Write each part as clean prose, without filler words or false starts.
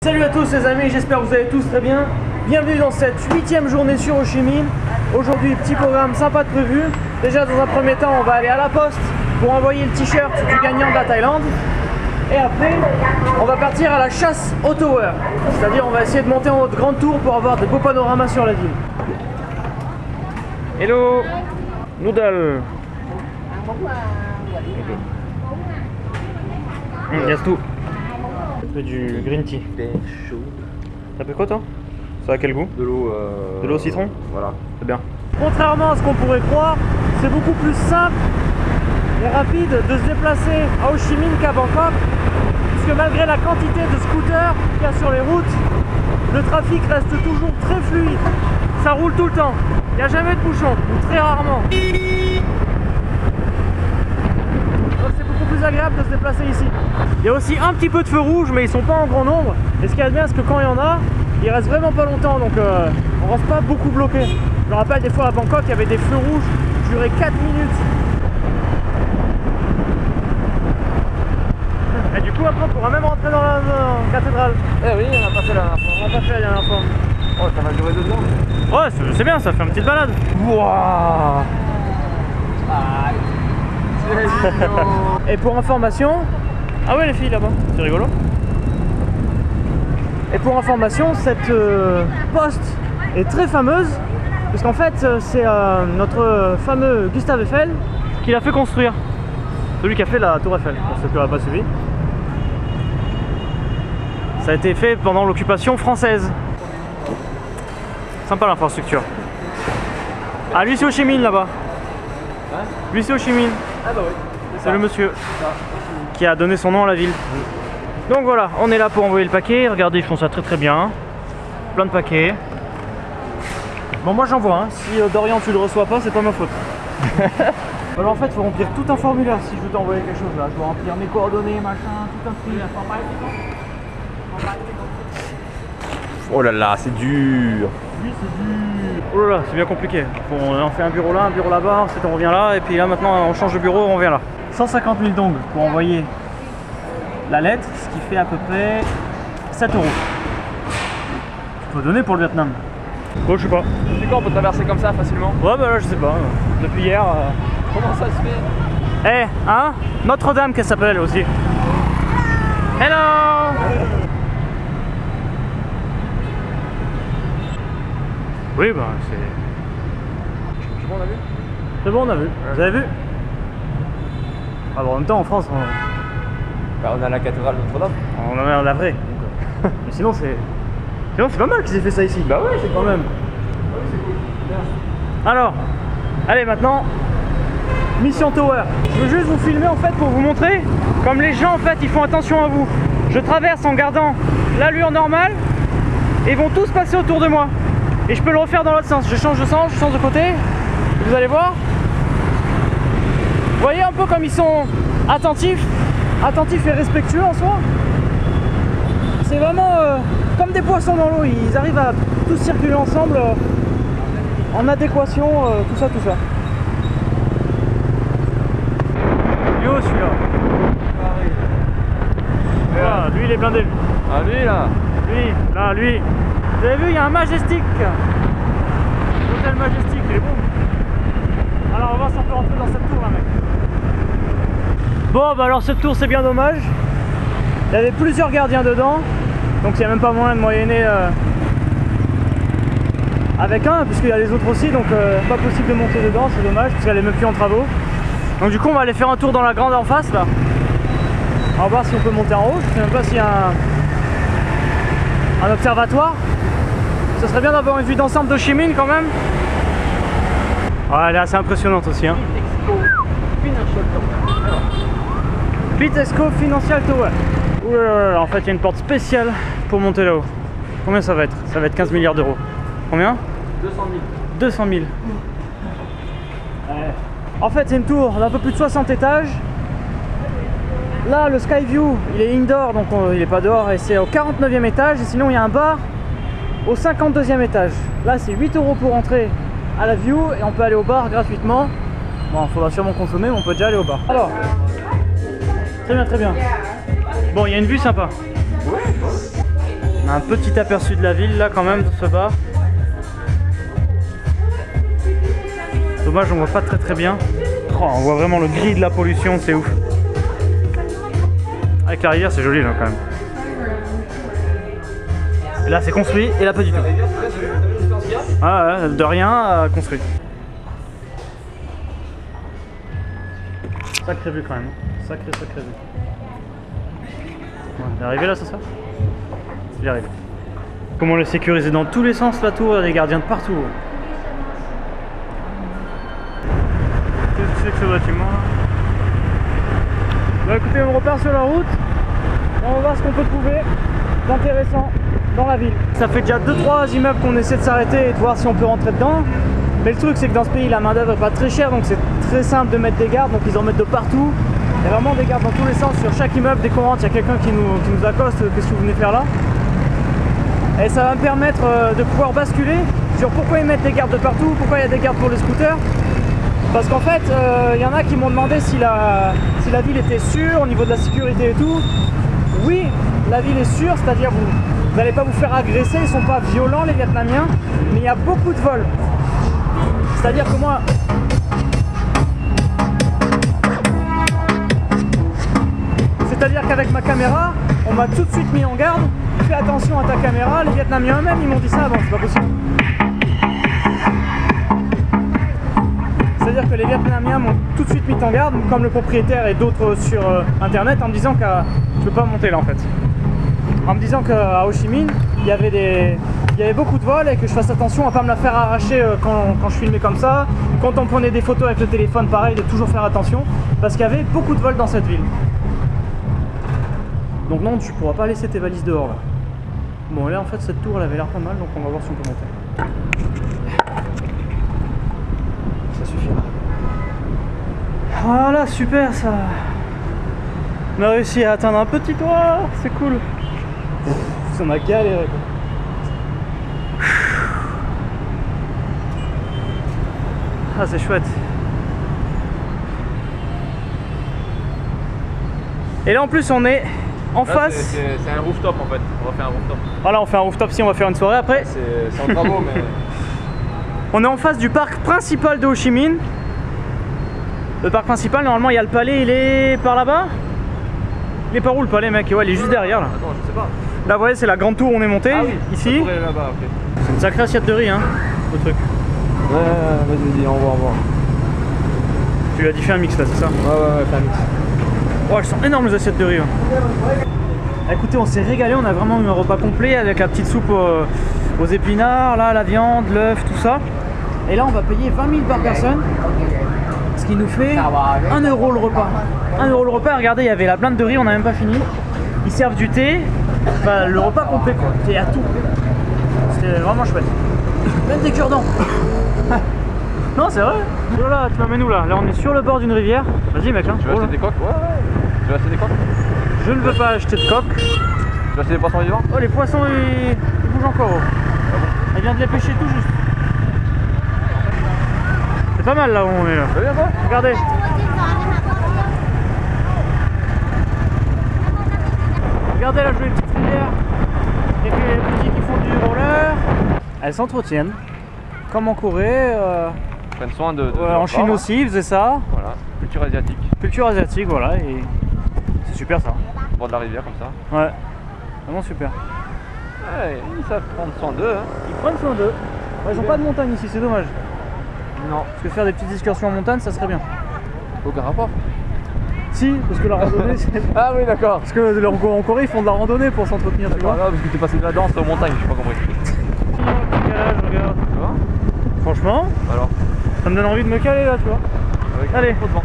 Salut à tous les amis, j'espère que vous allez tous très bien. Bienvenue dans cette 8e journée sur Ho Chi Minh. Aujourd'hui, petit programme sympa de prévu. Déjà dans un premier temps, on va aller à la poste pour envoyer le t-shirt du gagnant de la Thaïlande. Et après, on va partir à la chasse au tower. C'est-à-dire on va essayer de monter en haut de grande tour pour avoir de beaux panoramas sur la ville. Hello Noodle. Yes tout. Je fais du green tea. Chaud. T'as pris quoi toi? Ça a quel goût? De l'eau. De l'eau au citron? Voilà. C'est bien. Contrairement à ce qu'on pourrait croire, c'est beaucoup plus simple et rapide de se déplacer à Ho Chi Minh qu'à Bangkok, puisque malgré la quantité de scooters qu'il y a sur les routes, le trafic reste toujours très fluide. Ça roule tout le temps. Il n'y a jamais de bouchon, ou très rarement. Donc c'est beaucoup plus agréable de se déplacer ici. Il y a aussi un petit peu de feux rouges, mais ils sont pas en grand nombre. Et ce qu'il y a de bien, c'est que quand il y en a, il reste vraiment pas longtemps, donc on reste pas beaucoup bloqué. Je me rappelle des fois à Bangkok, il y avait des feux rouges qui duraient 4 minutes. Et du coup après on pourra même rentrer dans la cathédrale. Eh oui, on n'a pas fait la dernière fois. On l'a pas fait la dernière fois. Oh, ça va durer 2 secondes. Ouais, c'est bien, ça fait une petite balade. Wouah. Et pour information... Ah ouais les filles là-bas, c'est rigolo. Et pour information, cette poste est très fameuse, parce qu'en fait c'est notre fameux Gustave Eiffel qui l'a fait construire. Celui qui a fait la tour Eiffel, pour ceux qui n'auraient pas suivi. Ça a été fait pendant l'occupation française. Sympa l'infrastructure. Ah lui c'est Ho Chi Minh là-bas. Hein? Lui c'est Ho Chi Minh. Ah bah oui. C'est le monsieur qui a donné son nom à la ville. Donc voilà, on est là pour envoyer le paquet. Regardez, ils font ça très très bien. Plein de paquets. Bon moi j'envoie, hein. Si Dorian tu le reçois pas, c'est pas ma faute. Alors en fait, il faut remplir tout un formulaire si je veux t'envoyer quelque chose là. Je dois remplir mes coordonnées, machin, tout un truc. Oh là là, c'est dur. Oui, c'est dur. Oh là là, c'est bien compliqué. On en fait un bureau là, un bureau là-bas, ensuite on revient là, et puis là maintenant on change de bureau, on revient là. 150 000 dong pour envoyer la lettre, ce qui fait à peu près 7 €. Je peux donner pour le Vietnam. Oh, je sais pas. C'est quoi, on peut traverser comme ça facilement? Ouais, bah là, je sais pas. Depuis hier. Comment ça se fait? Eh, hein? Notre-Dame, qu'elle s'appelle aussi. Hello! Oui, bah, c'est. C'est bon, on a vu? C'est bon, on a vu. Vous avez vu? Ah, bon, en même temps, en France, Bah, on a la cathédrale Notre-Dame. on en a la vraie. Mais sinon, c'est. Sinon, c'est pas mal qu'ils aient fait ça ici. Bah ouais, c'est quand même. Ah oui, c'est cool. Bien. Alors, allez maintenant, Mission Tower. Je veux juste vous filmer en fait pour vous montrer comme les gens en fait ils font attention à vous. Je traverse en gardant l'allure normale et ils vont tous passer autour de moi. Et je peux le refaire dans l'autre sens. Je change de sens, je change de côté. Vous allez voir. Vous voyez un peu comme ils sont attentifs et respectueux en soi. C'est vraiment comme des poissons dans l'eau. Ils arrivent à tous circuler ensemble. En adéquation, tout ça. Il est haut celui-là. Voilà, lui il est blindé. Ah, lui là. Lui. Vous avez vu, il y a un Majestic. L'hôtel Majestic, il est bon. Alors on va voir si on peut rentrer dans cette tour là, mec. Bon, bah alors cette tour c'est bien dommage. Il y avait plusieurs gardiens dedans. Donc il n'y a même pas moyen de moyenner avec un, puisqu'il y a les autres aussi, donc pas possible de monter dedans, c'est dommage, parce qu'elle est même plus en travaux. Donc du coup on va aller faire un tour dans la grande en face là. On va voir si on peut monter en haut, je sais même pas s'il y a un observatoire. Ce serait bien d'avoir une vue d'ensemble de Ho Chi Minh quand même. Ouais, elle est assez impressionnante aussi, hein. Bitexco Financial Tower. Ouh là là, en fait il y a une porte spéciale pour monter là-haut. Combien ça va être? Ça va être 15 milliards d'euros. Combien? 200 000. 200 000. En fait c'est une tour d'un peu plus de 60 étages. Là le Skyview il est indoor, donc il n'est pas dehors, et c'est au 49e étage. Et sinon il y a un bar au 52e étage. Là c'est 8 € pour entrer à la view, et on peut aller au bar gratuitement. Bon, il faudra sûrement consommer, mais on peut déjà aller au bar. Alors, très bien. Bon, il y a une vue sympa. On a un petit aperçu de la ville là quand même de ce bar. Dommage, on voit pas très bien. Oh, on voit vraiment le gris de la pollution, c'est ouf. Avec la rivière, c'est joli là quand même. Et là, c'est construit et là, pas du tout. Ah ouais, de rien, construit. Sacré vue quand même. Sacré vue. Ouais, il est arrivé là, c'est ça? Il est arrivé. Comment le sécuriser dans tous les sens la tour, il y a des gardiens de partout. Qu'est-ce que c'est que ce bâtiment là? Bah écoutez, on repart sur la route. On va voir ce qu'on peut trouver d'intéressant dans la ville. Ça fait déjà 2-3 immeubles qu'on essaie de s'arrêter et de voir si on peut rentrer dedans. Mais le truc c'est que dans ce pays la main d'œuvre est pas très chère, donc c'est très simple de mettre des gardes, donc ils en mettent de partout. Il y a vraiment des gardes dans tous les sens sur chaque immeuble. Dès qu'on rentre, il y a quelqu'un qui nous accoste, qu'est-ce que vous venez faire là? Et ça va me permettre de pouvoir basculer sur pourquoi ils mettent des gardes de partout, pourquoi il y a des gardes pour les scooters. Parce qu'en fait, il y en a qui m'ont demandé si la ville était sûre au niveau de la sécurité et tout. Oui, la ville est sûre, c'est-à-dire vous n'allez pas vous faire agresser, ils sont pas violents les Vietnamiens, mais il y a beaucoup de vols. C'est-à-dire que moi... C'est-à-dire qu'avec ma caméra, on m'a tout de suite mis en garde, fais attention à ta caméra, les Vietnamiens eux-mêmes ils m'ont dit ça avant, c'est pas possible. C'est-à-dire que les Vietnamiens m'ont tout de suite mis en garde, comme le propriétaire et d'autres sur internet, en me disant que je peux pas monter là en fait. En me disant qu'à Ho Chi Minh, il y avait beaucoup de vols et que je fasse attention à pas me la faire arracher quand je filmais comme ça. Quand on prenait des photos avec le téléphone, pareil, de toujours faire attention, parce qu'il y avait beaucoup de vols dans cette ville. Donc non, tu pourras pas laisser tes valises dehors là. Bon là en fait cette tour elle avait l'air pas mal, donc on va voir si on peut monter. Ça suffira. Voilà, super ça. On a réussi à atteindre un petit toit, c'est cool. On a galéré quoi. Ah c'est chouette. Et là en plus on est en face. C'est un rooftop en fait, on va faire un rooftop. Voilà, on fait un rooftop si on va faire une soirée après. C'est en travaux mais... On est en face du parc principal de Ho Chi Minh. Le parc principal, normalement il y a le palais, il est par là-bas. Il est par où le palais mec? Ouais, il est juste derrière là. Attends, je sais pas. Là vous voyez c'est la grande tour où on est monté, oui, ici. Là-bas, okay. C'est une sacrée assiette de riz hein, le truc. Ouais, vas-y, au revoir. Tu lui as dit fais un mix là, c'est ça? Ouais, fais un mix. Oh, elles sont énormes les assiettes de riz. Hein. Écoutez, on s'est régalé, on a vraiment eu un repas complet avec la petite soupe aux épinards, là, la viande, l'œuf, tout ça. Et là, on va payer 20 000 par personne, ce qui nous fait 1 € le repas. 1 € le repas, regardez, il y avait la blinde de riz, on n'a même pas fini. Ils servent du thé, enfin, le repas complet quoi, thé à tout. C'était vraiment chouette. Même des cure-dents. Non, c'est vrai. Voilà, tu m'amènes où là? Là, on est sur le bord d'une rivière. Vas-y, mec. Hein. Tu veux acheter des coques? Ouais. Tu veux acheter des coques? Je ne veux pas acheter de coques. Tu veux acheter des poissons vivants? Oh, les poissons, ils bougent encore. Oh. Elle vient de les pêcher tout juste. C'est pas mal là où on est là. Ça va bien, quoi? Regardez. Regardez là, je vois une petite rivière. Il y a les petits qui font du roller. Elles s'entretiennent. Comme en Corée. Prennent soin de en Chine aussi, ils faisaient ça. Voilà, culture asiatique. Culture asiatique, voilà. Et c'est super ça. Au bord de la rivière comme ça. Ouais. Vraiment super. Ouais, ils savent prendre soin d'eux. Hein. Ils prennent soin d'eux. Ouais, ils n'ont pas de montagne ici, c'est dommage. Non. Parce que faire des petites excursions en montagne, ça serait bien. Aucun rapport. Si, parce que la randonnée, c'est... Ah oui, d'accord. Parce que en Corée, ils font de la randonnée pour s'entretenir, tu vois. Non, parce que t'es passé de la danse aux montagnes, j'ai pas compris. Regarde. Tu vois? Franchement, alors, ça me donne envie de me caler là, tu vois. avec Allez. trop de vent,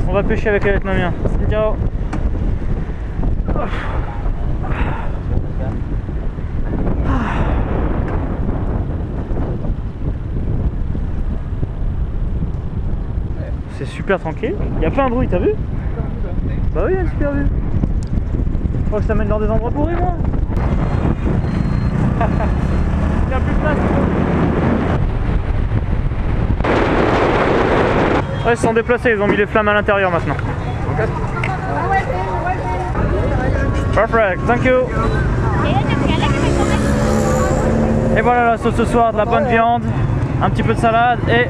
On va pêcher avec les Vietnamiens. Ciao. C'est super tranquille. Il n'y a pas un bruit, t'as vu? Bah oui, il y a une super vue. Je crois que je t'amène dans des endroits pourris, moi. Il n'y a plus de place. Ouais, ils se sont déplacés, ils ont mis les flammes à l'intérieur maintenant. Perfect, thank you. Et voilà la sauce ce soir, de la bonne viande, un petit peu de salade et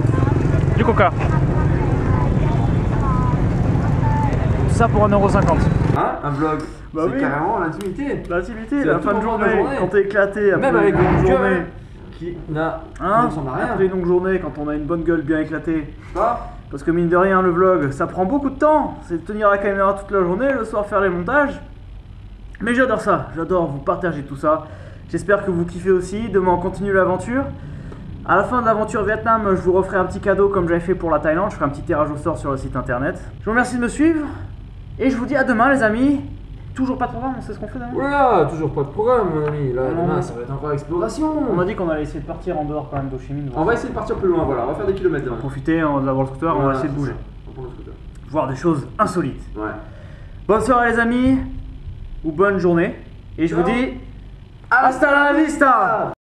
du coca. Tout ça pour 1,50 €. Hein, un vlog, Bah c'est oui. carrément l'intimité. L'activité, C'est la à fin tout de moment de journée, la journée. quand t'es éclaté après Même avec une longue mon cœur, journée. qui n'a Hein, ressemble à rien. après une longue journée, quand on a une bonne gueule bien éclatée. Pas Parce que mine de rien, le vlog, ça prend beaucoup de temps. C'est de tenir la caméra toute la journée, le soir faire les montages. Mais j'adore ça, j'adore vous partager tout ça. J'espère que vous kiffez aussi. Demain, on continue l'aventure. À la fin de l'aventure Vietnam, je vous referai un petit cadeau comme j'avais fait pour la Thaïlande. Je ferai un petit tirage au sort sur le site internet. Je vous remercie de me suivre. Et je vous dis à demain, les amis. Toujours pas de programme, on sait ce qu'on fait demain. Oula, toujours pas de programme, mon ami. Là, Non. demain, ça va être encore exploration. On a dit qu'on allait essayer de partir en dehors quand même d'Ho Chi Minh. On va essayer de partir plus loin, voilà. On va faire des kilomètres demain. Profiter d'avoir le scooter, on va Voilà, essayer de c'est bouger. ça. On prend le scooter. Voir des choses insolites. Ouais. Bonne soirée les amis, ou bonne journée. Et je vous Ciao. dis hasta la vista.